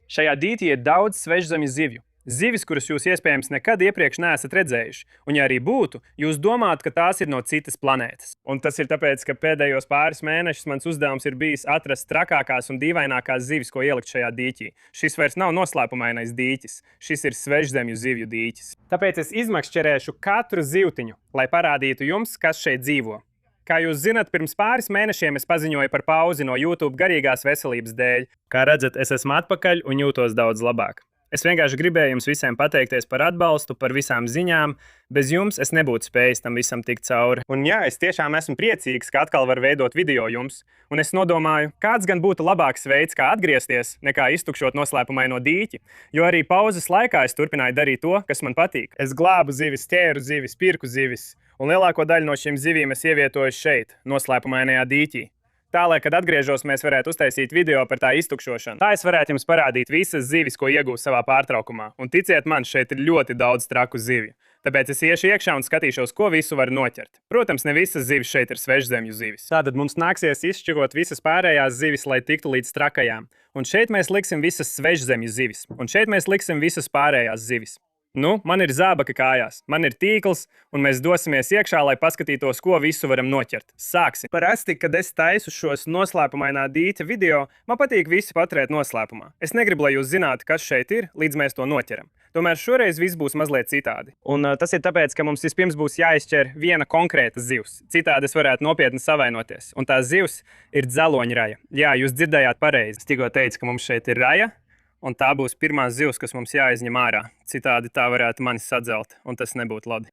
Šajā dītī ir daudz svežzemju zivju. Zivis, kuras jūs iespējams nekad iepriekš neesat redzējuši, un ja arī būtu, jūs domātu, ka tās ir no citas planētas. Un tas ir tāpēc, ka pēdējos pāris mēnešus mans uzdevums ir bijis atrast trakākās un dīvainākās zivis, ko ielikt šajā dīķī. Šis vairs nav noslēpumainais dīķis, šis ir svežzemju zivju dīķis. Tāpēc es izmakšķerēšu katru zivtiņu, lai parādītu jums, kas šeit dzīvo. Kā jūs zinat, pirms pāris mēnešiem es paziņoju par pauzi no YouTube garīgās veselības dēļ. Kā redzat, es esmu atpakaļ un jūtos daudz labāk. Es vienkārši gribēju jums visiem pateikties par atbalstu, par visām ziņām. Bez jums es nebūtu spējis tam visam tikt cauri. Un jā, es tiešām esmu priecīgs, ka atkal var veidot video jums. Un es nodomāju, kāds gan būtu labāks veids, kā atgriezties, nekā iztukšot noslēpumaino dīķi. Jo arī pauzes laikā es turpināju darīt to, kas man patīk. Es glābu zivis, ķēru zivis, pirku zivis. Un lielāko daļu no šīm zivīm es ievietoju šeit, noslēpumainajā dīķī. Tā, lai, kad atgriežos, mēs varētu uztaisīt video par tā iztukšošanu. Tā es varētu jums parādīt visas zivis, ko iegūstu savā pārtraukumā. Un ticiet man, šeit ir ļoti daudz traku zivju. Tāpēc es iešu iekšā un skatīšos, ko visu var noķert. Protams, ne visas zivis šeit ir svežzemju zivis. Tātad mums nāksies izšķirot visas pārējās zivis, lai tiktu līdz trakajām. Un šeit mēs liksim visas svežzemju zivis. Un šeit mēs liksim visas pārējās zivis. Nu, man ir zābaka kājās, man ir tīkls, un mēs dosimies iekšā, lai paskatītos, ko visu varam noķert. Sāksim! Parasti, kad es taisu šos noslēpumainā dīķa video, man patīk visi paturēt noslēpumā. Es negribu, lai jūs zinātu, kas šeit ir, līdz mēs to noķeram. Tomēr šoreiz viss būs mazliet citādi. Un tas ir tāpēc, ka mums vispirms būs jāizšķer viena konkrēta zivs. Citādi es varētu nopietni savainoties. Un tā zivs ir dzeloņraja. Jā, jūs dzirdējāt pareizi. Es tikko teicu, ka mums šeit ir raja. Un tā būs pirmā zivs, kas mums jāizņem ārā. Citādi tā varētu mani sadzelt, un tas nebūtu labi.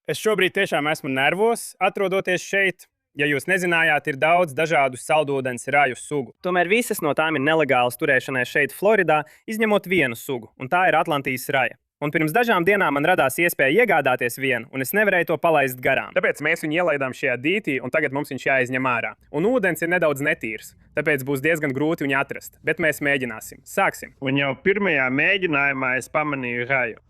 Es šobrīd tiešām esmu nervos, atrodoties šeit. Ja jūs nezinājāt, ir daudz dažādu saldūdens raju sugu. Tomēr visas no tām ir nelegālas turēšanai šeit, Floridā, izņemot vienu sugu, un tā ir Atlantijas raja. Un pirms dažām dienām man radās iespēja iegādāties vienu, un es nevarēju to palaist garām. Tāpēc mēs viņu ielaidām šajā dītī, un tagad mums viņš jāizņem ārā. Un ūdens ir nedaudz netīrs, tāpēc būs diezgan grūti viņu atrast. Bet mēs mēģināsim. Sāksim. Un jau pirmajā mēģinājumā es pamanīju raju.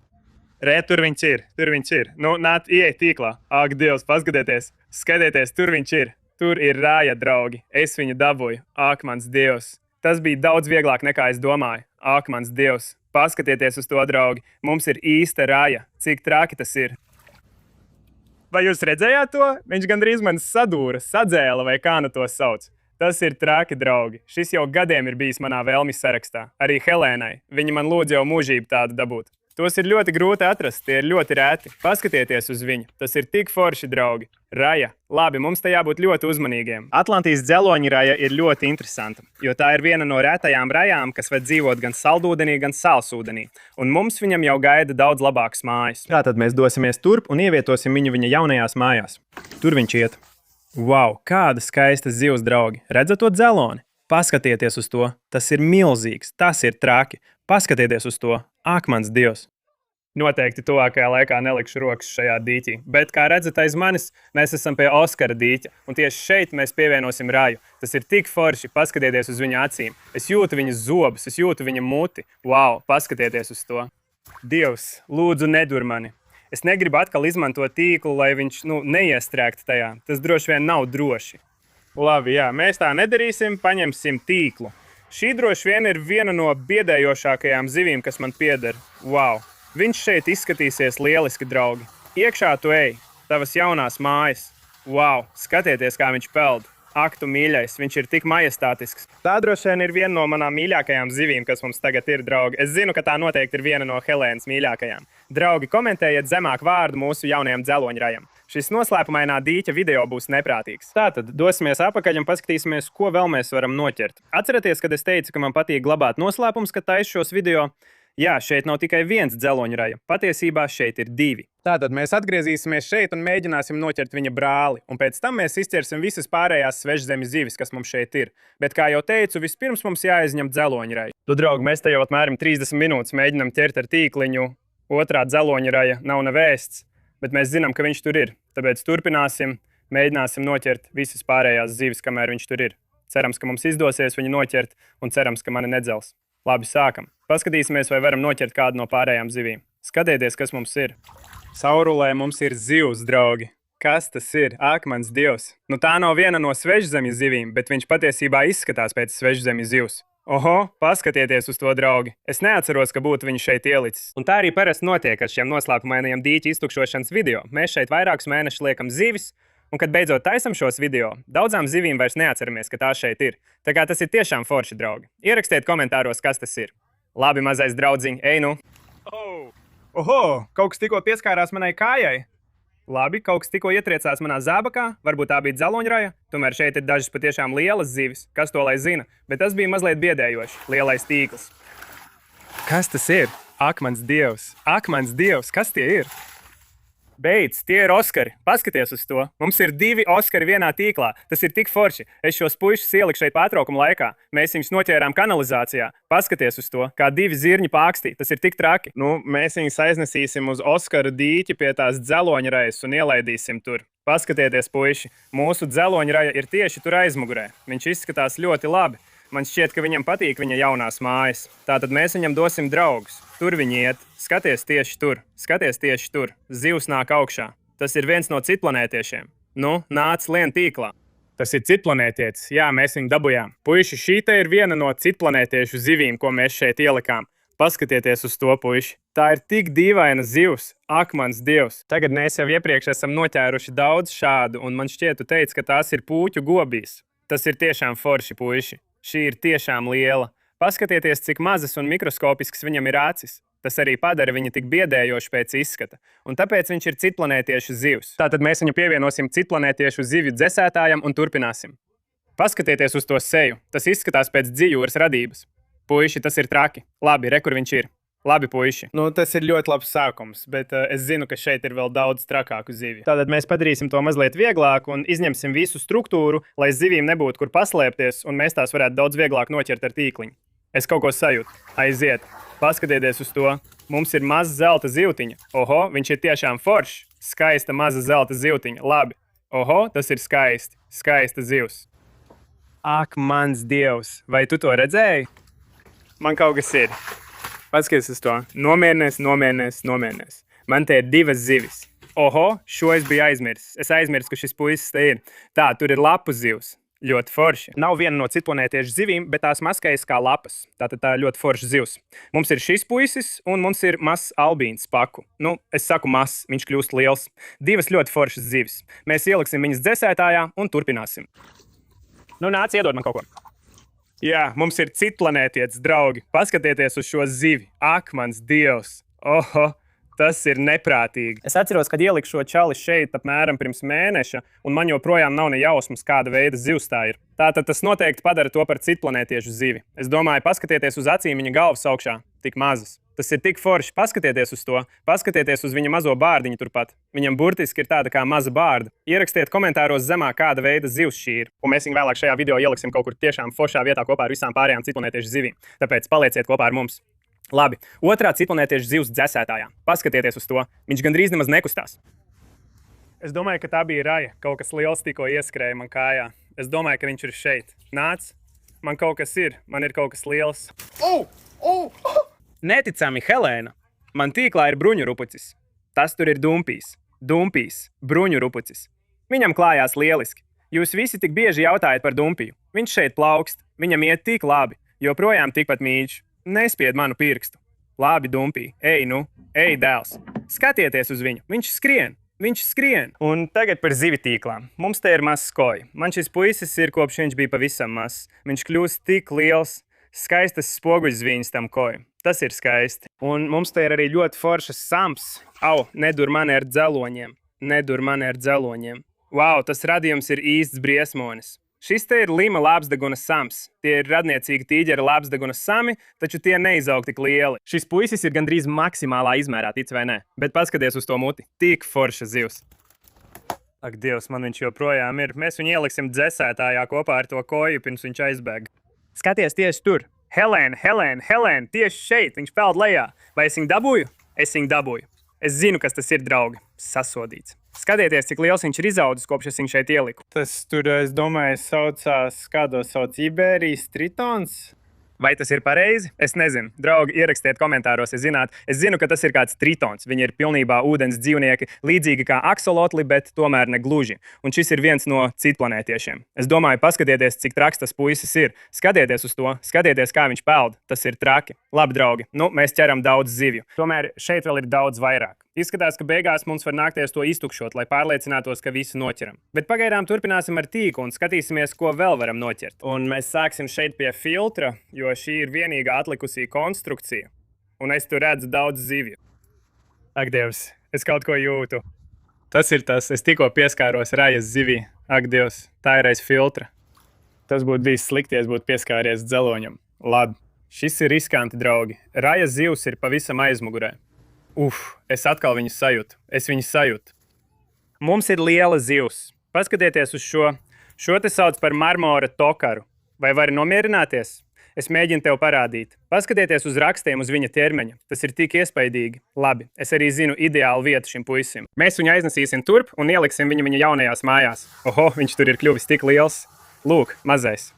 Re, tur viņš ir. Nu, nāc, ieej tīklā. Ak, Dievs, paskatieties. Skatieties, tur viņš ir. Tur ir raja, draugi. Es viņu dabūju. Ak, mans Dievs. Tas bija daudz vieglāk nekā es domāju. Ak, mans Dievs. Paskatieties uz to, draugi. Mums ir īsta raja. Cik traki tas ir. Vai jūs redzējāt to? Viņš gandrīz man sadūra, sadzēla vai kā nu to sauc. Tas ir traki, draugi. Šis jau gadiem ir bijis manā vēlmju sarakstā. Arī Helēnai. Viņa man lūdz jau mūžību tādu dabūt. Tos ir ļoti grūti atrast, tie ir ļoti rēti. Paskatieties uz viņu. Tas ir tik forši, draugi. Raja. Labi, mums te jābūt ļoti uzmanīgiem. Atlantijas dzeloņa raja ir ļoti interesanta, jo tā ir viena no retajām rajām, kas var dzīvot gan saldūdenī, gan sālsūdenī. Un mums viņam jau gaida daudz labākas mājas. Tātad mēs dosimies turp un ievietosim viņu viņa jaunajās mājās. Tur viņš iet. Wow, kāda skaista zivs, draugi. Redzat to dzeloni? Paskatieties uz to. Tas ir milzīgs. Tas ir traki. Paskatieties uz to. Ak, mans Dievs! Noteikti tuvākajā laikā nelikšu rokas šajā dīķī. Bet, kā redzat aiz manis, mēs esam pie Oskara dīķa. Un tieši šeit mēs pievienosim raju. Tas ir tik forši. Paskatieties uz viņa acīm. Es jūtu viņa zobus, es jūtu viņa muti. Wow, paskatieties uz to. Dievs, lūdzu nedur mani. Es negribu atkal izmantot tīklu, lai viņš neiestrēgtu tajā. Tas droši vien nav droši. Labi, jā, mēs tā nedarīsim, paņemsim tīklu. Šī droši vien ir viena no biedējošākajām zivīm, kas man pieder. Wow! Viņš šeit izskatīsies lieliski, draugi. Iekšā tu ej, tavas jaunās mājas. Wow! Skatieties, kā viņš peld. Ak, tu mīļais, viņš ir tik majestātisks. Tā droši vien ir viena no manām mīļākajām zivīm, kas mums tagad ir, draugi. Es zinu, ka tā noteikti ir viena no Helēnas mīļākajām. Draugi, komentējiet zemāk vārdu mūsu jaunajam dzeloņrajam. Šis noslēpumainā dīķa video būs neprātīgs. Tātad dosimies apakaļ un paskatīsimies, ko vēl mēs varam noķert. Atcerieties, kad es teicu, ka man patīk glabāt noslēpumus, kad taisu šos video? Jā, šeit nav tikai viens dzeloņraja. Patiesībā šeit ir divi. Tātad mēs atgriezīsimies šeit un mēģināsim noķert viņa brāli. Un pēc tam mēs izķersim visas pārējās svežzemes zivis, kas mums šeit ir. Bet, kā jau teicu, vispirms mums jāizņem dzeloņraja. Draugi, mēs te jau apmēram 30 minūtes mēģinam ķert ar tīkliņu. Otrā dzeloņraja nav nevēsts. Bet mēs zinām, ka viņš tur ir. Tāpēc turpināsim, mēģināsim noķert visas pārējās zivis, kamēr viņš tur ir. Cerams, ka mums izdosies viņu noķert un cerams, ka mani nedzels. Labi, sākam. Paskatīsimies, vai varam noķert kādu no pārējām zivīm. Skatieties, kas mums ir. Saurulē mums ir zivs, draugi. Kas tas ir? Ak, mans Dievs! Nu tā nav viena no svežzemju zivīm, bet viņš patiesībā izskatās pēc svežzemju zivs. Oho, paskatieties uz to, draugi. Es neatceros, ka būtu viņu šeit ielicis. Un tā arī parasti notiek ar šiem noslēpumainajiem dīķu iztukšošanas video. Mēs šeit vairākus mēnešus liekam zivis, un kad beidzot taisam šos video, daudzām zivīm vairs neatceramies, ka tās šeit ir. Tā kā tas ir tiešām forši, draugi. Ierakstiet komentāros, kas tas ir. Labi, mazais draudziņ, ej nu! Oho, kaut kas tikko pieskārās manai kājai. Labi, kaut kas tikko ietriecās manā zābakā, varbūt tā bija dzeloņraja, tomēr šeit ir dažas patiešām lielas zivis, kas to lai zina, bet tas bija mazliet biedējoši, lielais tīkls. Kas tas ir? Ak, mans dievs, kas tie ir? Beidz, tie ir Oskari. Paskaties uz to. Mums ir 2 Oskari vienā tīklā. Tas ir tik forši. Es šos puišus ieliku šeit pārtraukuma laikā. Mēs viņus noķērām kanalizācijā. Paskaties uz to, kā 2 zirņi pākstī. Tas ir tik traki. Nu, mēs viņus aiznesīsim uz Oskaru dīķi pie tās dzeloņrajas un ielaidīsim tur. Paskatieties, puiši. Mūsu dzeloņraja ir tieši tur aizmugurē. Viņš izskatās ļoti labi. Man šķiet, ka viņam patīk viņa jaunās mājas. Tātad mēs viņam dosim draugus. Tur viņi iet. Skaties tieši tur. Zivs nāk augšā. Tas ir viens no citplanētiešiem. Nu, nāc lien tīklā. Tas ir citplanētietis. Jā, mēs viņu dabujām. Puiši, šī te ir viena no citplanētiešu zivīm, ko mēs šeit ielikām. Paskatieties uz to, puiši. Tā ir tik dīvaina zivs. Ak, mans dievs. Tagad mēs jau iepriekš esam noķēruši daudz šādu, un man šķiet, tu teici, ka tās ir pūķu gobīs. Tas ir tiešām forši, puiši. Šī ir tiešām liela. Paskatieties, cik mazas un mikroskopisks viņam ir acis. Tas arī padara viņu tik biedējošu pēc izskata. Un tāpēc viņš ir citplanētiešu zivs. Tātad mēs viņu pievienosim citplanētiešu zivju dzesētājam un turpināsim. Paskatieties uz to seju. Tas izskatās pēc dzijūras radības. Puiši, tas ir traki. Labi, re, kur viņš ir. Labi, puiši. Nu, tas ir ļoti labs sākums, bet es zinu, ka šeit ir vēl daudz trakāku zivju. Tātad mēs padarīsim to mazliet vieglāku un izņemsim visu struktūru, lai zivīm nebūtu kur paslēpties, un mēs tās varētu daudz vieglāk noķert ar tīkliņu. Es kaut ko sajūtu. Aiziet. Paskatieties uz to. Mums ir maza zelta zivtiņa. Oho, viņš ir tiešām foršs. Skaista maza zelta zivtiņa. Labi. Oho, tas ir skaisti. Skaista zivs. Ak, mans dievs. Vai tu to redzēji? Man kaut kas ir. Paskaties uz to. Nomierinies. Man te ir 2 zivis. Oho, šo es biju aizmirsis. Es aizmirsu, ka šis puisis te ir. Tā, tur ir lapu zivs. Ļoti forši. Nav viena no citplanētiešu zivīm, bet tās maskējas kā lapas. Tātad tā ļoti forša zivs. Mums ir šis puisis un mums ir mazs albīns paku. Nu, es saku mazs, viņš kļūst liels. 2 ļoti foršas zivis. Mēs ieliksim viņas dzesētājā un turpināsim. Nu, nāc, iedod man kaut ko. Jā, mums ir citplanētietis, draugi. Paskatieties uz šo zivi. Ak, mans dievs. Oho, tas ir neprātīgi. Es atceros, kad ieliku šo čali šeit apmēram pirms mēneša, un man joprojām nav ne jausmas, kāda veida zivs tā ir. Tātad tas noteikti padara to par citplanētiešu zivi. Es domāju, paskatieties uz acīm viņa galvas augšā. Tik mazas. Tas ir tik forši. Paskatieties uz to. Paskatieties uz viņa mazo bārdiņu turpat. Viņam burtiski ir tāda kā maza bārda. Ierakstiet komentāros zemā, kāda veida zivs šī ir. Un mēs viņu vēlāk šajā video ieliksim kaut kur tiešām foršā vietā kopā ar visām pārējām citplanētiešu zivīm. Tāpēc palieciet kopā ar mums. Labi, otrā citplanētiešu zivs dzesētājā. Paskatieties uz to. Viņš gandrīz nemaz nekustās. Es domāju, ka tā bija raja. Kaut kas liels tikko ieskrēja man kājā. Es domāju, ka viņš ir šeit. Nāc, man kaut kas ir. Man ir kaut kas liels. Neticami, Helēna. Man tīklā ir bruņurupucis. Tas tur ir dumpīs. Bruņurupucis. Viņam klājās lieliski. Jūs visi tik bieži jautājat par dumpiju. Viņš šeit plaukst. Viņam iet tik labi. Joprojām tikpat mīļš. Nespied manu pirkstu. Labi, dumpī. Ej, nu. Ej, dēls. Skatieties uz viņu. Viņš skrien. Un tagad par zivi tīklām. Mums te ir mazs koja. Man šis puisis ir kopš viņš bija pavisam mazs. Viņš kļūst tik liels. Skaistas spoguļzviņas tam kojam. Tas ir skaisti. Un mums te ir arī ļoti foršas sams. Au, nedur mani ar dzeloņiem. Wow, tas radījums ir īsts briesmonis. Šis te ir lima lāpsdeguna sams. Tie ir radniecīgi tīģera lāpsdeguna sami, taču tie neizaug tik lieli. Šis puisis ir gandrīz maksimālā izmērā, tic vai ne? Bet paskaties uz to muti. Tik forša zivs. Ak, Dievs, man viņš joprojām ir. Mēs viņu ieliksim dzesētājā kopā ar to koju, pirms viņš aizbēg. Skaties tieši tur. Helēna, tieši šeit. Viņš peld lejā. Vai es viņu dabūju? Es viņu dabūju. Es zinu, kas tas ir, draugi. Sasodīts. Skatieties, cik liels viņš ir izaudzis, kopš es viņu šeit ieliku. Tas tur, es domāju, saucās, kādos sauc Iberijas tritons? Vai tas ir pareizi? Es nezinu. Draugi, ierakstiet komentāros, ja zināt. Es zinu, ka tas ir kāds tritons. Viņi ir pilnībā ūdens dzīvnieki, līdzīgi kā aksolotli, bet tomēr ne gluži. Un šis ir viens no citplanētiešiem. Es domāju, paskatieties, cik traks tas puisis ir. Skatieties uz to, skatieties, kā viņš peld. Tas ir traki. Labi, draugi, mēs ķeram daudz zivju. Tomēr šeit vēl ir daudz vairāk. Izskatās, ka beigās mums var nākties to iztukšot, lai pārliecinātos, ka visu noķeram. Bet pagaidām turpināsim ar tīklu un skatīsimies, ko vēl varam noķert. Un mēs sāksim šeit pie filtra, jo šī ir vienīgā atlikusī konstrukcija. Un es tur redzu daudz zivju. Ak, Dievs, es kaut ko jūtu. Tas ir tas, es tikko pieskāros rajas zivī. Ak, Dievs, tā ir aiz filtra. Tas būtu bijis slikti, ja es būtu pieskāries dzeloņam. Labi, šis ir riskanti, draugi. Rajas zivs ir pavisam aizmugurē. Es atkal viņus sajūtu. Es viņus sajūtu. Mums ir liela zivs. Paskatieties uz šo. Šo te sauc par marmora tokaru. Vai vari nomierināties? Es mēģinu tev parādīt. Paskatieties uz rakstiem uz viņa ķermeņa. Tas ir tik iespaidīgi. Labi, es arī zinu ideālu vietu šim puisim. Mēs viņu aiznesīsim turp un ieliksim viņu viņa jaunajās mājās. Oho, viņš tur ir kļuvis tik liels. Lūk, mazais.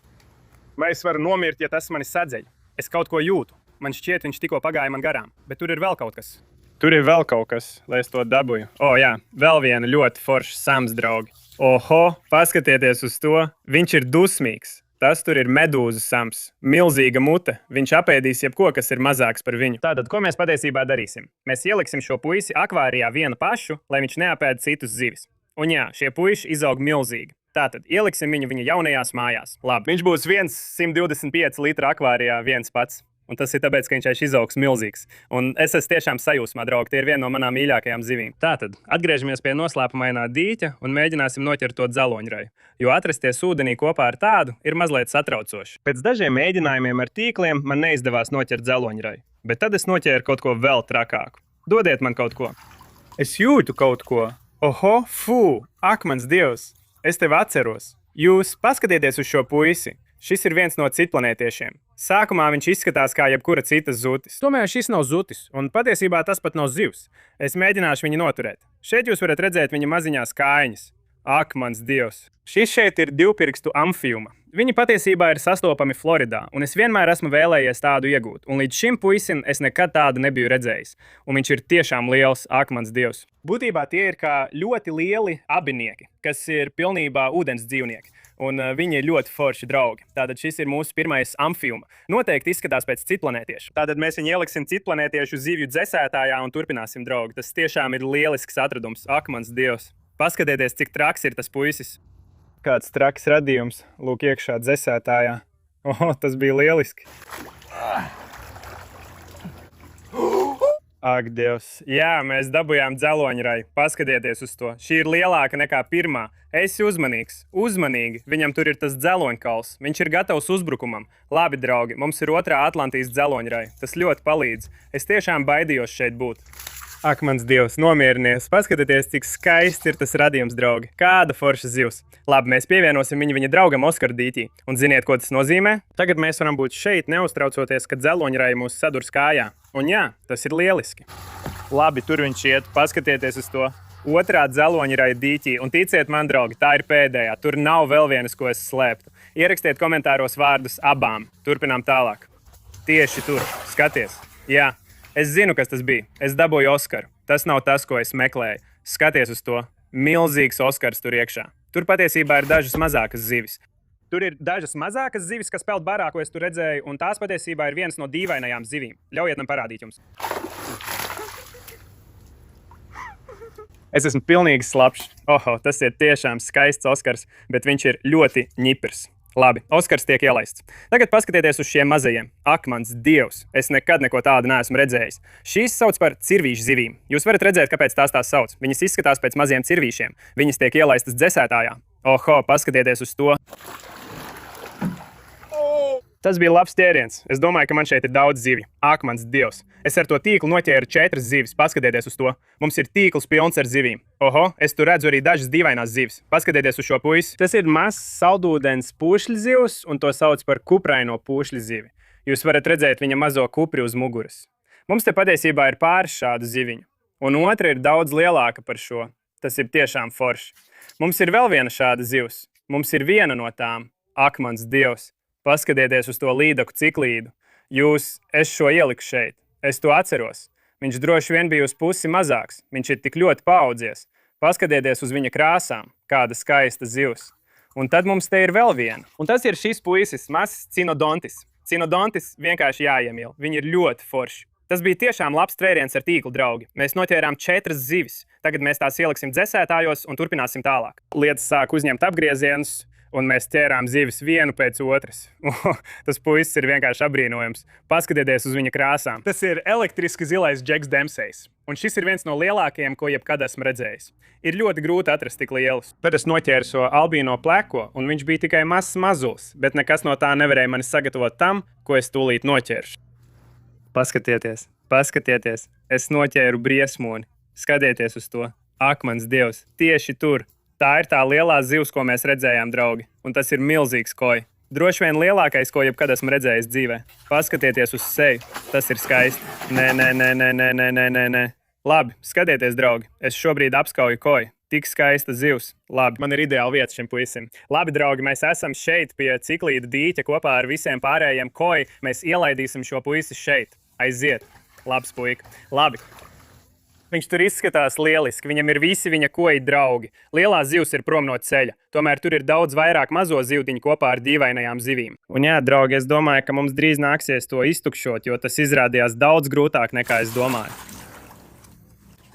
Vai es varu nomirt, ja tas mani sadzeļ? Es kaut ko jūtu. Man šķiet, viņš tikko pagāja man garām. Bet tur ir vēl kaut kas. Tur ir vēl kaut kas, lai es to dabūju. Jā, vēl viena ļoti forša sams, draugi. Oho, paskatieties uz to. Viņš ir dusmīgs. Tas tur ir medūzu sams. Milzīga mute. Viņš apēdīs jebko, kas ir mazāks par viņu. Tātad, ko mēs patiesībā darīsim? Mēs ieliksim šo puisi akvārijā vienu pašu, lai viņš neapēd citus zivis. Un jā, šie puiši izaug milzīgi. Tātad, ieliksim viņu viņa jaunajās mājās. Labi, viņš būs 125 litru akvārijā viens pats. Un tas ir tāpēc, ka viņš izaugs milzīgs. Un es esmu tiešām sajūsmā, draugi. Tie ir viena no manām mīļākajām zivīm. Tātad, atgriežamies pie noslēpumainā dīķa un mēģināsim noķert to dzeloņraju. Jo atrasties ūdenī kopā ar tādu ir mazliet satraucoši. Pēc dažiem mēģinājumiem ar tīkliem man neizdevās noķert dzeloņraju. Bet tad es noķēru kaut ko vēl trakāku. Dodiet man kaut ko. Es jūtu kaut ko. Oho, ak, mans Dievs! Es tevi atceros. Jūs paskatieties uz šo puisi. Šis ir viens no citplanētiešiem. Sākumā viņš izskatās kā jebkura citas zutis. Tomēr šis nav zutis, un patiesībā tas pat nav zivs. Es mēģināšu viņu noturēt. Šeit jūs varat redzēt viņa maziņās kājiņas. Ak, mans Dievs! Šis šeit ir divpirkstu amfiuma. Viņi patiesībā ir sastopami Floridā, un es vienmēr esmu vēlējies tādu iegūt. Un līdz šim puisim es nekad tādu nebiju redzējis. Un viņš ir tiešām liels, ak, mans Dievs! Būtībā tie ir kā ļoti lieli abinieki, kas ir pilnībā ūdens dzīvnieki. Un viņi ir ļoti forši draugi. Tātad šis ir mūsu pirmais amfiuma. Noteikti izskatās pēc citplanētieša. Tātad mēs viņu ieliksim citplanētiešu zivju dzesētājā un turpināsim, draugi. Tas tiešām ir lielisks atradums. Ak, mans Dievs! Paskatieties, cik traks ir tas puisis. Kāds traks radījums. Lūk, iekšā dzesētājā. Tas bija lieliski. Ak, Dievs! Jā, mēs dabūjām dzeloņraju. Paskatieties uz to. Šī ir lielāka nekā pirmā. Esi uzmanīgs. Uzmanīgi. Viņam tur ir tas dzeloņkauls. Viņš ir gatavs uzbrukumam. Labi, draugi, mums ir otrā Atlantijas dzeloņraja. Tas ļoti palīdz. Es tiešām baidījos šeit būt. Ak, mans Dievs, nomierinies. Paskatieties, cik skaists ir tas radījums, draugi. Kāda forša zivs. Labi, mēs pievienosim viņu viņa draugam Oskar dīķī. Un ziniet, ko tas nozīmē? Tagad mēs varam būt šeit, neuztraucoties, kad dzeloņraja mūs sadurs kājā. Un jā, tas ir lieliski. Labi, tur viņš iet. Paskatieties uz to. Otrā dzeloņraja dīķī. Un ticiet man, draugi, tā ir pēdējā. Tur nav vēl vienas, ko es slēptu. Ierakstiet komentāros vārdus abām. Turpinām tālāk. Tieši tur. Skaties. Jā. Es zinu, kas tas bija. Es dabūju Oskaru. Tas nav tas, ko es meklēju. Skaties uz to. Milzīgs Oskars tur iekšā. Tur patiesībā ir dažas mazākas zivis. Tur ir dažas mazākas zivis, kas peld barā, ko es tur redzēju, un tās patiesībā ir viens no dīvainajām zivīm. Ļaujiet man parādīt jums. Es esmu pilnīgi slapšs. Tas ir tiešām skaists Oskars, bet viņš ir ļoti ņiprs. Labi, Oskars tiek ielaists. Tagad paskatieties uz šiem mazajiem. Ak, mans Dievs! Es nekad neko tādu neesmu redzējis. Šīs sauc par cirvīšu zivīm. Jūs varat redzēt, kāpēc tās sauc. Viņas izskatās pēc maziem cirvīšiem. Viņas tiek ielaistas dzesētājā. Paskatieties uz to! Tas bija labs ķēriens. Es domāju, ka man šeit ir daudz zivju. Ak, mans Dievs! Es ar to tīklu noķēru 4 zivis. Paskatieties uz to. Mums ir tīkls pilns ar zivīm. Es tur redzu arī dažas dīvainās zivis. Paskatieties uz šo puisi. Tas ir mazs saldūdens pūšļu zivs, un to sauc par kupraino pūšļu zivi. Jūs varat redzēt viņa mazo kupri uz muguras. Mums te patiesībā ir pāris šādu ziviņu. Un otra ir daudz lielāka par šo. Tas ir tiešām forši. Mums ir vēl viena šāda zivs. Mums ir viena no tām. Ak, mans Dievs! Paskatieties uz to līdaku ciklīdu. Es šo ieliku šeit. Es to atceros. Viņš droši vien bija uz pusi mazāks. Viņš ir tik ļoti paaudzies. Paskatieties uz viņa krāsām. Kāda skaista zivs. Un tad mums te ir vēl viena. Un tas ir šis puisis, mazs cinodontis. Cinodontis vienkārši jāiemīl. Viņi ir ļoti forši. Tas bija tiešām labs tvēriens ar tīklu, draugi. Mēs noķērām 4 zivis. Tagad mēs tās ieliksim dzesētājos un turpināsim tālāk. Lietas sāk uzņemt apgriezienus, un mēs ķērām zivis vienu pēc otras. Tas puisis ir vienkārši apbrīnojams. Paskatieties uz viņa krāsām. Tas ir elektriski zilais Džeks Dempsejs. Un šis ir viens no lielākajiem, ko jebkad esmu redzējis. Ir ļoti grūti atrast tik lielus. Tad es noķēru šo albīno pleko, un viņš bija tikai mazs mazulis, bet nekas no tā nevarēja mani sagatavot tam, ko es tūlīt noķeršu. Paskatieties, es noķēru briesmoni. Skatieties uz to. Ak, mans Dievs, tieši tur. Tā ir tā lielā zivs, ko mēs redzējām, draugi. Un tas ir milzīgs koi. Droši vien lielākais, ko jebkad esmu redzējis dzīvē. Paskatieties uz seju. Tas ir skaisti. Nē. Labi, skatieties, draugi. Es šobrīd apskauju koi. Tik skaista zivs. Labi, man ir ideāla vieta šim puisim. Labi, draugi, mēs esam šeit pie ciklīda dīķa kopā ar visiem pārējiem koi. Mēs ielaidīsim šo puisi šeit. Aiziet. Labs puika. Labi. Viņš tur izskatās lieliski. Viņam ir visi viņa koji draugi. Lielā zivs ir prom no ceļa. Tomēr tur ir daudz vairāk mazo zivtiņu kopā ar dīvainajām zivīm. Un jā, draugi, es domāju, ka mums drīz nāksies to iztukšot, jo tas izrādījās daudz grūtāk nekā es domāju.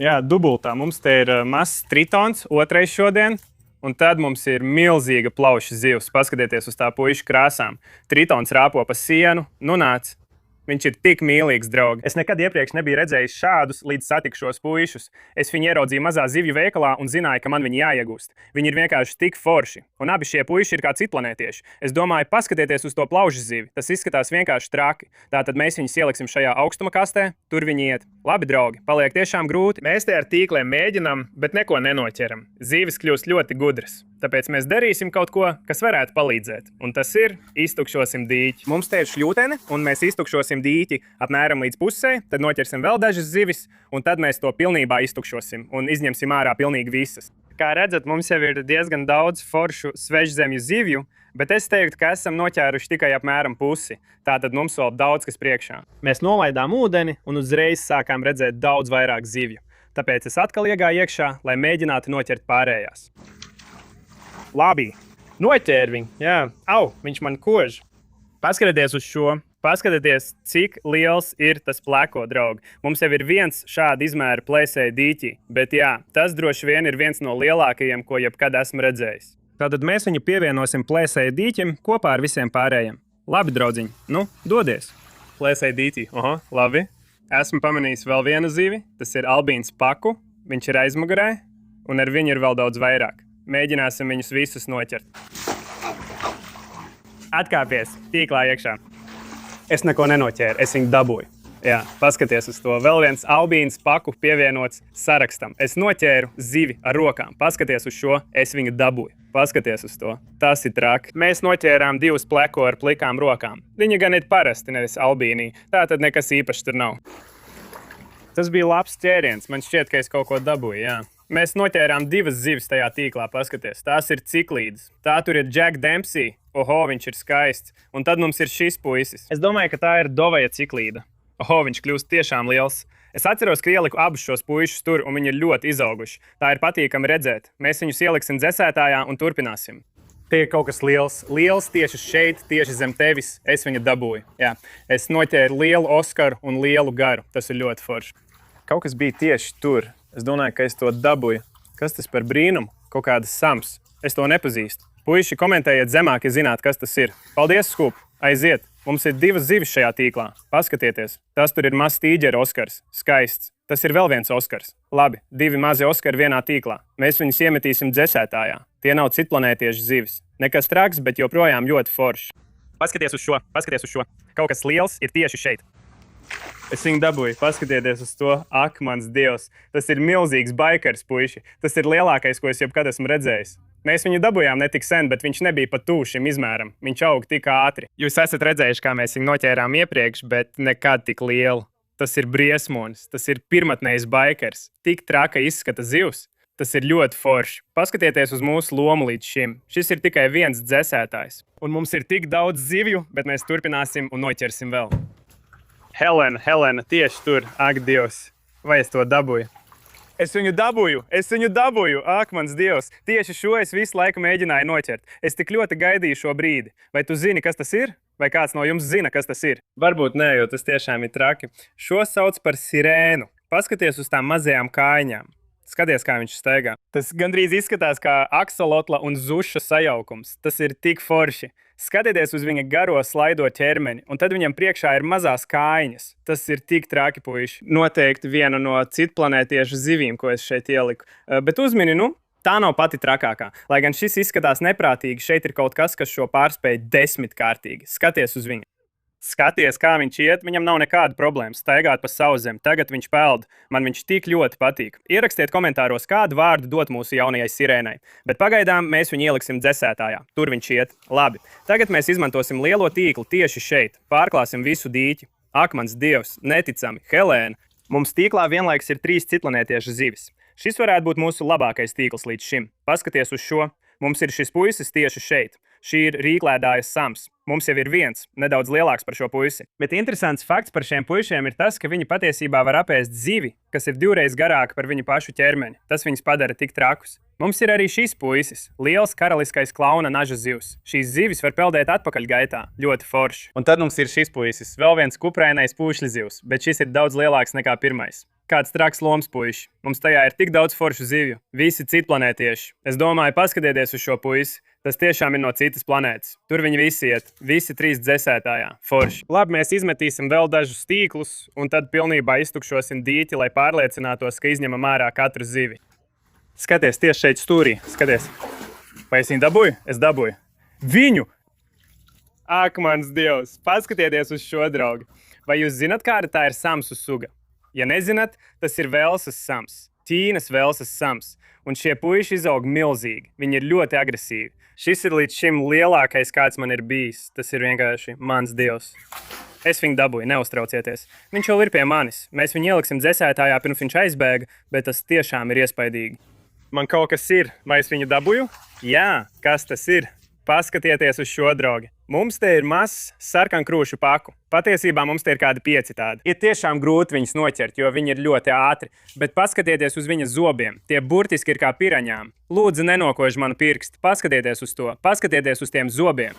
Jā, dubultā. Mums te ir mazs tritons, otrais šodien. Un tad mums ir milzīga plauša zivs. Paskatieties uz tā puiša krāsām. Tritons rāpo pa sienu. Nu nāc. Viņš ir tik mīlīgs, draugi. Es nekad iepriekš nebiju redzējis šādus, līdz satiku šos puišus. Es viņu ieraudzīju mazā zivju veikalā un zināju, ka man viņi jāiegūst. Viņi ir vienkārši tik forši. Un abi šie puiši ir kā citplanētieši. Es domāju, paskatieties uz to plaušu zivi. Tas izskatās vienkārši traki. Tātad mēs viņus ieliksim šajā augstuma kastē. Tur viņi iet. Labi, draugi, paliek tiešām grūti. Mēs te ar tīkliem mēģinam, bet neko nenoķeram. Zivis kļūst ļoti gudras. Tāpēc mēs darīsim kaut ko, kas varētu palīdzēt. Un tas ir iztukšosim dīķi. Mums te ir šļūtene, un mēs iztukšosim dīķi apmēram līdz pusē, tad noķersim vēl dažas zivis, un tad mēs to pilnībā iztukšosim un izņemsim ārā pilnīgi visas. Kā redzat, mums jau ir diezgan daudz foršu svežzemju zivju, bet es teiktu, ka esam noķēruši tikai apmēram pusi. Tātad mums vēl daudz kas priekšā. Mēs nolaidām ūdeni un uzreiz sākām redzēt daudz vairāk zivju. Tāpēc es atkal iegāju iekšā, lai mēģinātu noķert pārējās. Labi, noķēru viņu. Jā, viņš man kož. Paskatieties uz šo. Paskatieties, cik liels ir tas pleko, draugi. Mums jau ir viens šāda izmēra plēsēja dīķī, bet jā, tas droši vien ir viens no lielākajiem, ko jebkad esmu redzējis. Tātad mēs viņu pievienosim plēsēja dīķim kopā ar visiem pārējiem. Labi, draudziņi, dodies. Plēsēja dīķī, labi. Esmu pamanījis vēl vienu zivi, tas ir albīns paku. Viņš ir aizmugurē, un ar viņu ir vēl daudz vairāk. Mēģināsim viņus visus noķert. Atkāpies, tīklā iekšā. Es neko nenoķēru, es viņu dabūju. Jā, paskaties uz to. Vēl viens albīns paku pievienots sarakstam. Es noķēru zivi ar rokām. Paskaties uz šo, es viņu dabūju. Paskaties uz to. Tas ir traki. Mēs noķērām 2 pleku ar plikām rokām. Viņi gan ir parasti, nevis albīnī. Tā tad nekas īpašs tur nav. Tas bija labs ķēriens. Man šķiet, ka es kaut ko dabūju, jā. Mēs noķērām 2 zivis tajā tīklā, paskaties. Tās ir ciklīdes. Tā tur ir Džeks Dempsejs. Viņš ir skaists. Un tad mums ir šis puisis. Es domāju, ka tā ir Doveja ciklīda. Viņš kļūst tiešām liels. Es atceros, ka ieliku abus šos puišus tur, un viņi ir ļoti izauguši. Tā ir patīkami redzēt. Mēs viņus ieliksim dzesētājā un turpināsim. Tie ir kaut kas liels. Liels tieši šeit, tieši zem tevis. Es viņu dabūju. Jā. Es noķēru lielu Oskaru un lielu garu. Tas ir ļoti forši. Kaut kas bija tieši tur. Es domāju, ka es to dabūju. Kas tas par brīnumu? Kaut kādas sams. Es to nepazīstu. Puiši, komentējiet zemāk, ja zināt, kas tas ir. Paldies, Skup! Aiziet! Mums ir 2 zivis šajā tīklā. Paskatieties. Tas tur ir mazs tīģeru Oskars. Skaists. Tas ir vēl viens Oskars. Labi, 2 mazi Oskari vienā tīklā. Mēs viņus iemetīsim dzesētājā. Tie nav citplanētieši zivis. Nekas traks, bet joprojām ļoti forši. Paskaties uz šo. Kaut kas liels ir tieši šeit. Es viņu dabūju. Paskatieties uz to. Ak, mans Dievs. Tas ir milzīgs baikers, puiši. Tas ir lielākais, ko es jebkad esmu redzējis. Mēs viņu dabūjām ne tik sen, bet viņš nebija pat tuvu šim izmēram. Viņš aug tik ātri. Jūs esat redzējuši, kā mēs viņu noķērām iepriekš, bet nekad tik lielu. Tas ir briesmonis. Tas ir pirmatnējs baikers. Tik traka izskata zivs. Tas ir ļoti forši. Paskatieties uz mūsu lomu līdz šim. Šis ir tikai viens dzēsētājs. Un mums ir tik daudz zivju, bet mēs turpināsim un noķersim vēl. Helena, tieši tur. Ak, Dievs, vai es to dabūju? Es viņu dabūju! Ak, mans Dievs! Tieši šo es visu laiku mēģināju noķert. Es tik ļoti gaidīju šo brīdi. Vai tu zini, kas tas ir? Vai kāds no jums zina, kas tas ir? Varbūt nē, jo tas tiešām ir traki. Šo sauc par sirēnu. Paskaties uz tām mazajām kājiņām. Skaties, kā viņš staigā. Tas gandrīz izskatās kā aksolotla un zuša sajaukums. Tas ir tik forši. Skatieties uz viņa garo slaido ķermeni, un tad viņam priekšā ir mazās kājiņas. Tas ir tik traki, puiši. Noteikti viena no citplanētiešu zivīm, ko es šeit ieliku. Bet uzmini, tā nav pati trakākā. Lai gan šis izskatās neprātīgi, šeit ir kaut kas, kas šo pārspēj 10-kārtīgi. Skaties uz viņu. Skaties, kā viņš iet, viņam nav nekāda problēma staigāt pa sauszemi. Tagad viņš peld. Man viņš tik ļoti patīk. Ierakstiet komentāros, kādu vārdu dot mūsu jaunajai sirēnai. Bet pagaidām mēs viņu ieliksim dzēsētājā. Tur viņš iet. Labi. Tagad mēs izmantosim lielo tīklu tieši šeit. Pārklāsim visu dīķi. Ak, mans Dievs, neticami. Helēna. Mums tīklā vienlaikus ir 3 citplanētiešu zivis. Šis varētu būt mūsu labākais tīkls līdz šim. Paskaties uz šo. Mums ir šis puisis tieši šeit. Šī ir rīklēdājas Sams. Mums jau ir viens, nedaudz lielāks par šo puisi. Bet interesants fakts par šiem puišiem ir tas, ka viņi patiesībā var apēst zivi, kas ir 2 reizes garāka par viņu pašu ķermeni. Tas viņus padara tik trakus. Mums ir arī šis puisis, liels karaliskais klauna naža zivs. Šīs zivis var peldēt atpakaļ gaitā. Ļoti forši. Un tad mums ir šis puisis, vēl viens kuprainais pūšļu zivs, bet šis ir daudz lielāks nekā pirmais. Kāds traks loms, puiši. Mums tajā ir tik daudz foršu zivju. Visi citplanētieši. Es domāju, paskatieties uz šo puisi. Tas tiešām ir no citas planētas. Tur viņi visi iet. Visi 3 dzēsētājā. Forši. Labi, mēs izmetīsim vēl dažus tīklus, un tad pilnībā iztukšosim dīķi, lai pārliecinātos, ka izņemam ārā katru zivi. Skaties, tieši šeit stūrī. Skaties. Vai es viņu dabūju? Es dabūju. Viņu! Ak, mans Dievs! Paskatieties uz šo draugu. Vai jūs zinat, kāda tā ir samsu suga? Ja nezināt, tas ir Velsas sams. Ķīnas Velsas sams. Un šie puiši izaug milzīgi. Viņi ir ļoti agresīvi. Šis ir līdz šim lielākais, kāds man ir bijis. Tas ir vienkārši mans Dievs. Es viņu dabūju, neuztraucieties. Viņš jau ir pie manis. Mēs viņu ieliksim dzēsētājā, pirms viņš aizbēga, bet tas tiešām ir iespaidīgi. Man kaut kas ir. Vai es viņu dabūju? Jā, kas tas ir? Paskatieties uz šo draugu. Mums te ir mazs sarkankrūšu paku. Patiesībā mums te ir kādi 5 tādi. Ir tiešām grūti viņus noķert, jo viņi ir ļoti ātri. Bet paskatieties uz viņa zobiem. Tie burtiski ir kā piraņām. Lūdzu, nenokož manu pirkstu. Paskatieties uz to. Paskatieties uz tiem zobiem.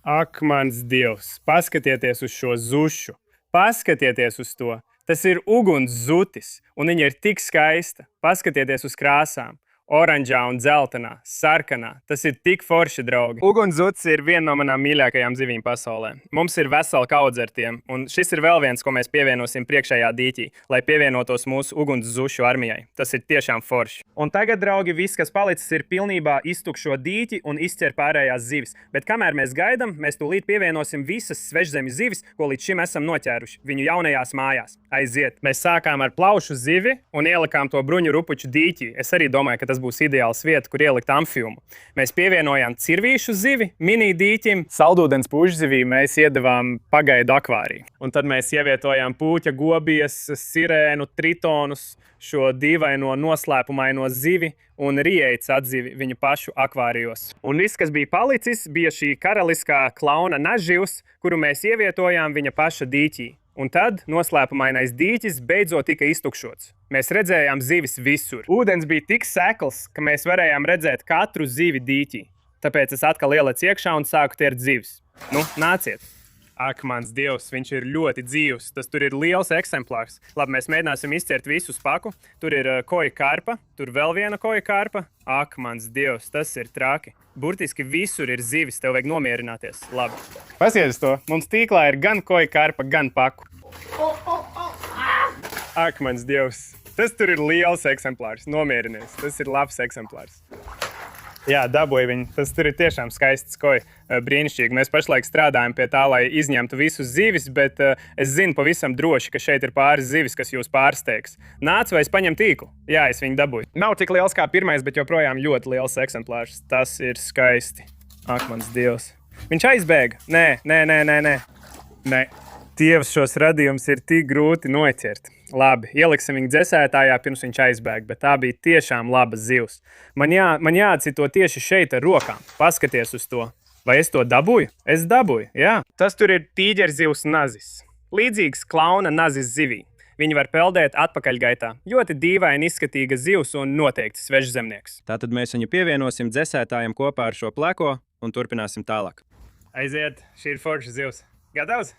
Ak, mans Dievs. Paskatieties uz šo zušu. Paskatieties uz to. Tas ir uguns zutis, un viņa ir tik skaista. Paskatieties uz krāsām. Oranžā un dzeltenā, sarkanā. Tas ir tik forši, draugi. Ugunszutis ir viena no manām mīļākajām zivīm pasaulē. Mums ir vesela kaudze ar tiem, un šis ir vēl viens, ko mēs pievienosim priekšējā dīķī, lai pievienotos mūsu ugunszušu armijai. Tas ir tiešām forši. Un tagad, draugi, viss, kas palicis, ir pilnībā iztukšo dīķi un izķer pārējās zivis. Bet kamēr mēs gaidām, mēs tūlīt pievienosim visas svežzemes zivis, ko līdz šim esam noķēruši viņu jaunajās mājās. Aiziet! Mēs sākām ar plaušu zivi un ielikām to bruņu rupuču dīķī. Es arī domāju, ka tas būs ideāls vieta, kur ielikt amfiumu. Mēs pievienojām cirvīšu zivi, mini dīķim. Saldūdens pušzivī mēs iedevām pagaidu akvāriju. Un tad mēs ievietojām pūķa gobijas, sirēnu, tritonus, šo dīvaino noslēpumaino zivi un rieits atzivi viņu pašu akvārijos. Un viss, kas bija palicis, bija šī karaliskā klauna naživs, kuru mēs ievietojām viņa paša dīķī. Un tad noslēpumainais dīķis beidzot tika iztukšots. Mēs redzējām zivis visur. Ūdens bija tik sekls, ka mēs varējām redzēt katru zivi dīķī. Tāpēc es atkal ielecu iekšā un sāku ķert zivis. Nu, nāciet! Ak, mans Dievs, viņš ir ļoti dzīvs. Tas tur ir liels eksemplārs. Labi, mēs mēģināsim izķert visus paku. Tur ir koja karpa, tur vēl viena koja karpa. Ak, mans Dievs, tas ir traki. Burtiski visur ir zivis, tev vajag nomierināties. Labi. Paskaties to. Mums tīklā ir gan koja karpa, gan paku. Ak, mans Dievs. Tas tur ir liels eksemplārs. Nomierinies. Tas ir labs eksemplārs. Jā, dabūju viņu. Tas tur ir tiešām skaists koja. Brīnišķīgi. Mēs pašlaik strādājam pie tā, lai izņemtu visus zivis, bet es zinu pavisam droši, ka šeit ir pāris zivis, kas jūs pārsteigs. Nāc vai es paņem tīklu? Jā, es viņu dabūju. Nav tik liels kā pirmais, bet joprojām ļoti liels eksemplārs. Tas ir skaisti. Ak, mans Dievs. Viņš aizbēga. Nē. Dievs, šos radījumus ir tik grūti noķert. Labi, ieliksim viņu dzēsētājā, pirms viņš aizbēg, bet tā bija tiešām laba zivs. Man jāatcīt to tieši šeit ar rokām. Paskaties uz to. Vai es to dabūju? Es dabūju, jā. Tas tur ir tīģerzivs nazis. Līdzīgs klauna nazis zivī. Viņi var peldēt atpakaļgaitā. Ļoti dīvaini izskatīga zivs un noteikti svežzemnieks. Tātad mēs viņu pievienosim dzēsētājam kopā ar šo pleko un turpināsim tālāk. Aiziet, šī ir forša zivs. Gatavs?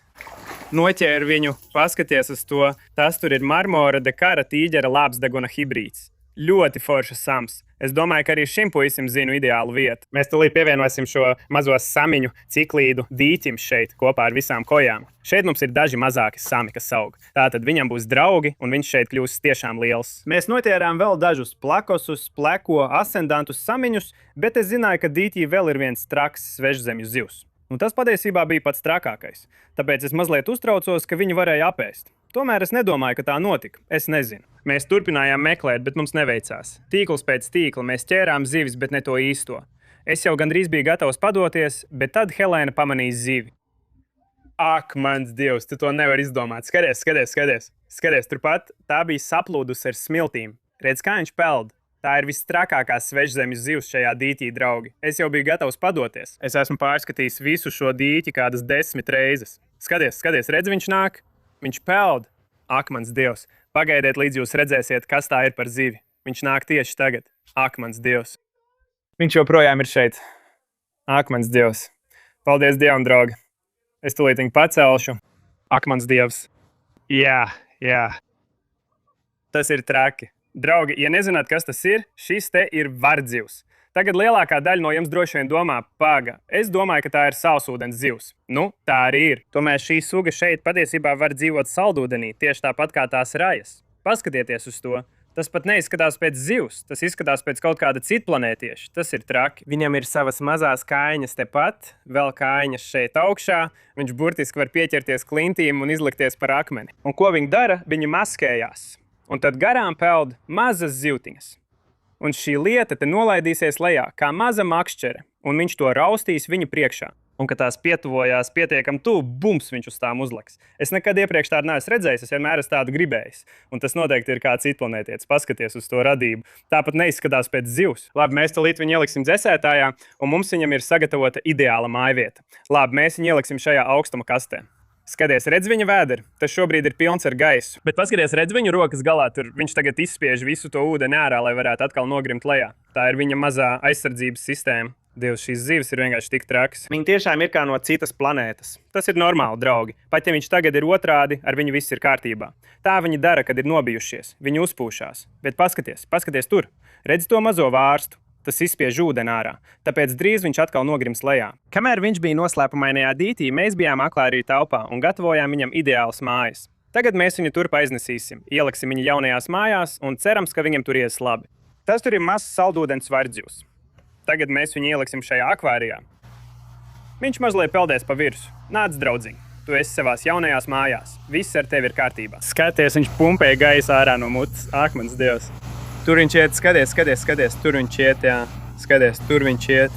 Noķēru viņu, paskaties uz to. Tas tur ir marmora dekara tīģera lāpsdeguna hibrīds. Ļoti foršs sams. Es domāju, ka arī šim puisim zinu ideālu vietu. Mēs tūlīt pievienosim šo mazo samiņu ciklīdu dīķim šeit kopā ar visām kojām. Šeit mums ir daži mazāki sami, kas aug. Tātad viņam būs draugi, un viņš šeit kļūs tiešām liels. Mēs noķērām vēl dažus plakosus, pleko, ascendantus samiņus, bet es zināju, ka dīķī vēl ir viens traks svežzemju zivs. Un tas patiesībā bija pats trakākais. Tāpēc es mazliet uztraucos, ka viņu varēja apēst. Tomēr es nedomāju, ka tā notika. Es nezinu. Mēs turpinājām meklēt, bet mums neveicās. Tīkls pēc tīkla mēs ķērām zivis, bet ne to īsto. Es jau gandrīz biju gatavs padoties, bet tad Helēna pamanīja zivi. Ak, mans Dievs, tu to nevari izdomāt. Skaties, turpat tā bija saplūdusi ar smiltīm. Redz, kā viņš peld. Tā ir visstrakākā svežzemju zivs šajā dīķī, draugi. Es jau biju gatavs padoties. Es esmu pārskatījis visu šo dīķi kādas 10 reizes. Skaties, redz, viņš nāk. Viņš peld. Ak, mans Dievs. Pagaidiet, līdz jūs redzēsiet, kas tā ir par zivi. Viņš nāk tieši tagad. Ak, mans Dievs. Viņš joprojām ir šeit. Ak, mans Dievs. Paldies Dievam, draugi. Es tūlīt viņu pacelšu. Ak, mans Dievs. Jā. Tas ir traki. Draugi, ja nezināt, kas tas ir, šis te ir vardzivs. Tagad lielākā daļa no jums droši vien domā, paga. Es domāju, ka tā ir sausūdens zivs. Nu, tā arī ir. Tomēr šī suga šeit patiesībā var dzīvot saldūdenī, tieši tāpat kā tās rajas. Paskatieties uz to. Tas pat neizskatās pēc zivs, tas izskatās pēc kaut kāda citplanētieša. Tas ir traki. Viņam ir savas mazās kājiņas tepat, vēl kājiņas šeit augšā. Viņš burtiski var pieķerties klintīm un izlikties par akmeni. Un ko viņi dara? Viņi maskējās. Un tad garām peld mazas zivtiņas. Un šī lieta te nolaidīsies lejā, kā maza makšķere, un viņš to raustīs viņu priekšā. Un, kad tās pietuvojās pietiekam tuvu, bums viņš uz tām uzliks. Es nekad iepriekš tādu neesmu redzējis, es vienmēr esmu tādu gribējis. Un tas noteikti ir kāds citplanētietis. Paskaties uz to radību. Tāpat neizskatās pēc zivs. Labi, mēs tūlīt viņu ieliksim dzēsētājā, un mums viņam ir sagatavota ideāla mājvieta. Labi, mēs viņu ieliksim šajā augstuma kastē. Skaties, redz viņa vēderi. Tas šobrīd ir pilns ar gaisu. Bet paskaties, redz viņu rokas galā. Tur viņš tagad izspiež visu to ūdeni ārā, lai varētu atkal nogrimt lejā. Tā ir viņa mazā aizsardzības sistēma. Dievs, šīs zivis ir vienkārši tik trakas. Viņi tiešām ir kā no citas planētas. Tas ir normāli, draugi. Pat ja viņš tagad ir otrādi, ar viņu viss ir kārtībā. Tā viņi dara, kad ir nobijušies. Viņi uzpūšās. Bet paskaties tur. Redz to mazo vārstu. Tas izspiež ūdeni ārā, tāpēc drīz viņš atkal nogrims lejā. Kamēr viņš bija noslēpumainajā dītī, mēs bijām akvāriju telpā un gatavojām viņam ideālas mājas. Tagad mēs viņu turp aiznesīsim, ieliksim viņu jaunajās mājās un cerams, ka viņam tur ies labi. Tas tur ir mazs saldūdens vardzivs. Tagad mēs viņu ieliksim šajā akvārijā. Viņš mazliet peldēs pa virsu. Nāc, draudziņ, tu esi savās jaunajās mājās. Viss ar tevi ir kārtībā. Skaties, viņš pumpē gaisu ārā no mutes. Ak, mans Dievs. Tur viņš iet, skaties, tur viņš iet, jā. Skaties, tur viņš iet.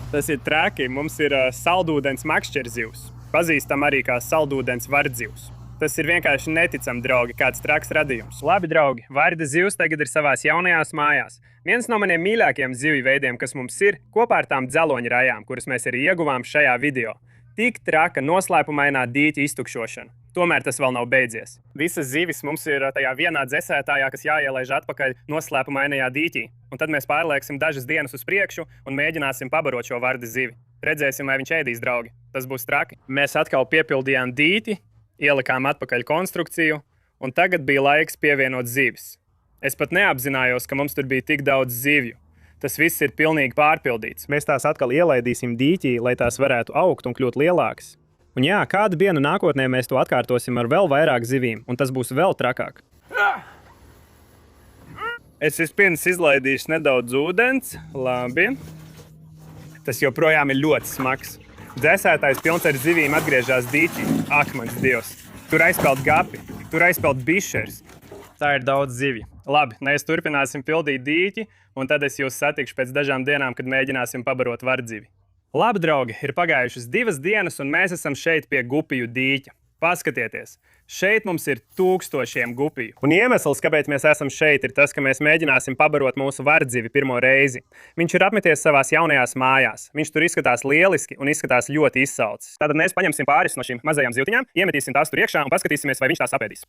Tas ir traki, mums ir saldūdens makšķerzivs. Pazīstam arī kā saldūdens vardzivs. Tas ir vienkārši neticami, draugi, kāds traks radījums. Labi, draugi, varda zivs tagad ir savās jaunajās mājās. Viens no maniem mīļākajiem zivju veidiem, kas mums ir, kopā ar tām dzeloņu rajām, kuras mēs arī ieguvām šajā video. Tik traka noslēpumainā dīķa iztukšošana. Tomēr tas vēl nav beidzies. Visas zivis mums ir tajā vienā dzēsētājā, kas jāielaiž atpakaļ noslēpumainajā dīķī. Un tad mēs pārlieksim dažas dienas uz priekšu un mēģināsim pabarot šo vardi zivi. Redzēsim, vai viņš ēdīs, draugi. Tas būs traki. Mēs atkal piepildījām dīķi, ielikām atpakaļ konstrukciju, un tagad bija laiks pievienot zivis. Es pat neapzinājos, ka mums tur bija tik daudz zivju. Tas viss ir pilnīgi pārpildīts. Mēs tās atkal ielaidīsim dīķī, lai tās varētu augt un kļūt lielākas. Un jā, kādu dienu nākotnē mēs to atkārtosim ar vēl vairāk zivīm, un tas būs vēl trakāk. Es vispirms izlaidīšu nedaudz ūdens. Labi. Tas joprojām ir ļoti smags. Dzēsētājs pilns ar zivīm atgriežās dīķī. Ak, mans Dievs. Tur aizpeld gapi, tur aizpeld bišers. Tā ir daudz zivju. Labi, mēs turpināsim pildīt dīķi, un tad es jūs satikšu pēc dažām dienām, kad mēģināsim pabarot vardzivi. Labi, draugi, ir pagājušas 2 dienas, un mēs esam šeit pie gupiju dīķa. Paskatieties, šeit mums ir tūkstošiem gupiju. Un iemesls, kāpēc mēs esam šeit, ir tas, ka mēs mēģināsim pabarot mūsu vardzīvi pirmo reizi. Viņš ir apmeties savās jaunajās mājās. Viņš tur izskatās lieliski un izskatās ļoti izsalcis. Tātad mēs paņemsim pāris no šīm mazajām zivtiņām, iemetīsim tās tur iekšā un paskatīsimies, vai viņš tās apēdīs.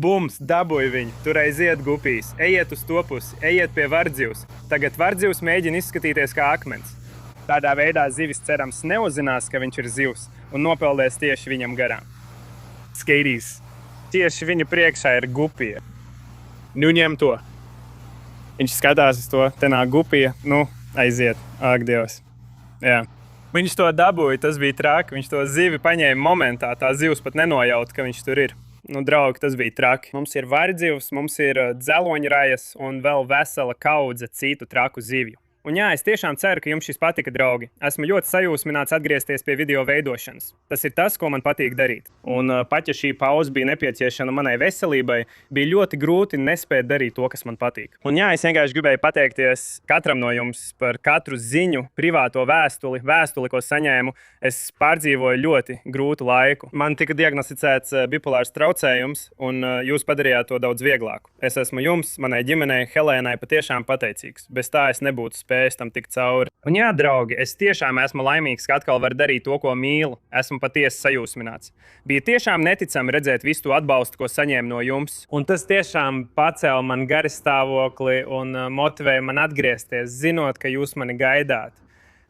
Bums, dabūj viņu, tur aiziet gupijas, ejiet uz to pusi, ejiet pie vardzivs. Tagad vardzivs mēģina izskatīties kā akmens. Tādā veidā zivis cerams neuzzinās, ka viņš ir zivs un nopeldēs tieši viņam garām. Skatīs. Tieši viņa priekšā ir gupija. Nu ņem to. Viņš skatās uz to, te nāk gupija, nu aiziet, ak Dievs. Jā. Viņš to dabūja, tas bija traki, viņš to zivi paņēma momentā, tā zivs pat nenojauta, ka viņš tur ir. Nu, draugi, tas bija traki. Mums ir vardzivs, mums ir dzeloņrajas un vēl vesela kaudze citu traku zivju. Un jā, es tiešām ceru, ka jums šis patika, draugi. Esmu ļoti sajūsmināts atgriezties pie video veidošanas. Tas ir tas, ko man patīk darīt. Un pat ja šī pauze bija nepieciešama manai veselībai, bija ļoti grūti nespēt darīt to, kas man patīk. Un jā, es vienkārši gribēju pateikties katram no jums par katru ziņu, privāto vēstuli, ko saņēmu. Es pārdzīvoju ļoti grūtu laiku. Man tika diagnosticēts bipolārs traucējums, un jūs padarījāt to daudz vieglāku. Es esmu jums, manai ģimenei, Helēnai patiešām pateicīgs. Bez tā es nebūtu spējis tam tikt cauri. Un jā, draugi, es tiešām esmu laimīgs, ka atkal varu darīt to, ko mīlu. Esmu patiesi sajūsmināts. Bija tiešām neticami redzēt visu to atbalstu, ko saņēmu no jums. Un tas tiešām pacēla man garstāvokli un motivēja man atgriezties, zinot, ka jūs mani gaidāt.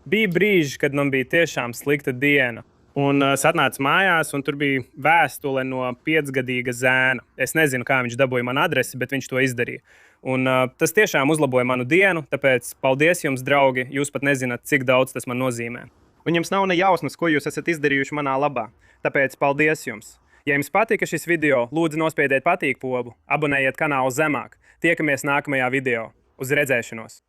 Bija brīži, kad man bija tiešām slikta diena. Un es atnācu mājās, un tur bija vēstule no 5-gadīga zēna. Es nezinu, kā viņš dabūja manu adresi, bet viņš to izdarīja. Un tas tiešām uzlaboja manu dienu, tāpēc paldies jums, draugi. Jūs pat nezināt, cik daudz tas man nozīmē. Un jums nav ne jausmas, ko jūs esat izdarījuši manā labā. Tāpēc paldies jums. Ja jums patika šis video, lūdzu nospiediet patīk pogu, abonējiet kanālu zemāk. Tiekamies nākamajā video. Uz redzēšanos!